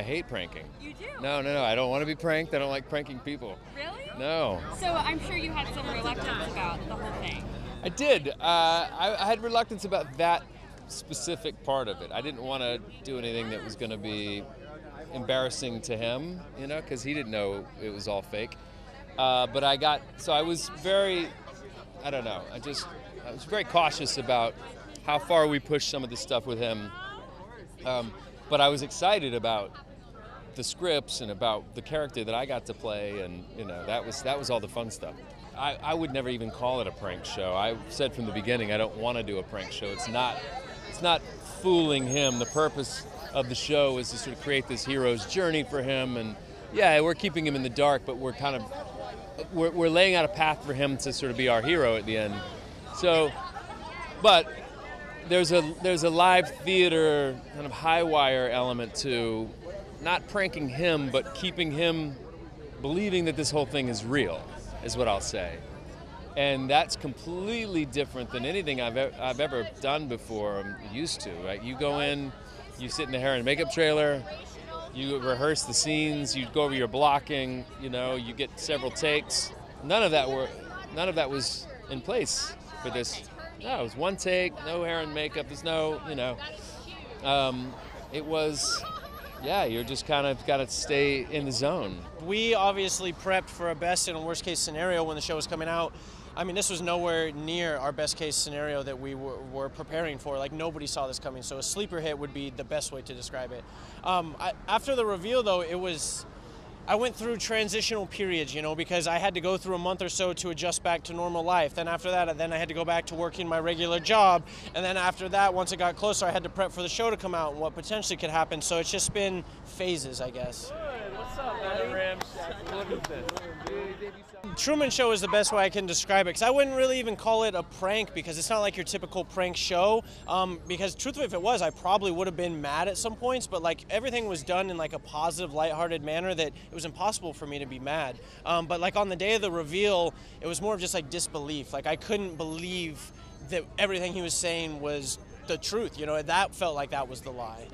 hate pranking. You do? No, I don't want to be pranked. I don't like pranking people. Really? No. So I'm sure you had some reluctance about the whole thing. I did. I had reluctance about that specific part of it. I didn't want to do anything that was going to be embarrassing to him, you know, because he didn't know it was all fake. But I was very, I don't know, I was very cautious about how far we pushed some of this stuff with him. But I was excited about the scripts and about the character that I got to play, and you know, that was all the fun stuff. I would never even call it a prank show. I said from the beginning I don't want to do a prank show. It's not fooling him. The purpose of the show is to sort of create this hero's journey for him, and yeah, we're keeping him in the dark, but we're laying out a path for him to sort of be our hero at the end. So, but there's a live theater kind of high wire element to not pranking him, but keeping him believing that this whole thing is real, is what I'll say. And that's completely different than anything I've ever done before. I'm used to, right? You go in, you sit in the hair and makeup trailer, you rehearse the scenes, you go over your blocking, you know, you get several takes. None of that was in place for this. No, it was one take, no hair and makeup. There's no, you know, it was, yeah, you're just kind of got to stay in the zone. We obviously prepped for a best and a worst case scenario when the show was coming out. I mean, this was nowhere near our best case scenario that we were preparing for. Like, nobody saw this coming, so a sleeper hit would be the best way to describe it. After the reveal, though, I went through transitional periods, you know, because I had to go through a month or so to adjust back to normal life. Then after that, I had to go back to working my regular job. And then after that, once it got closer, I had to prep for the show to come out and what potentially could happen. So it's just been phases, I guess. Good. What's up, buddy? What is this? Truman Show is the best way I can describe it, because I wouldn't really even call it a prank, because it's not like your typical prank show. Because truthfully, if it was, I probably would have been mad at some points, but like everything was done in like a positive, lighthearted manner that it was impossible for me to be mad. But like on the day of the reveal, it was more of just like disbelief. Like I couldn't believe that everything he was saying was the truth. You know, that felt like that was the lie.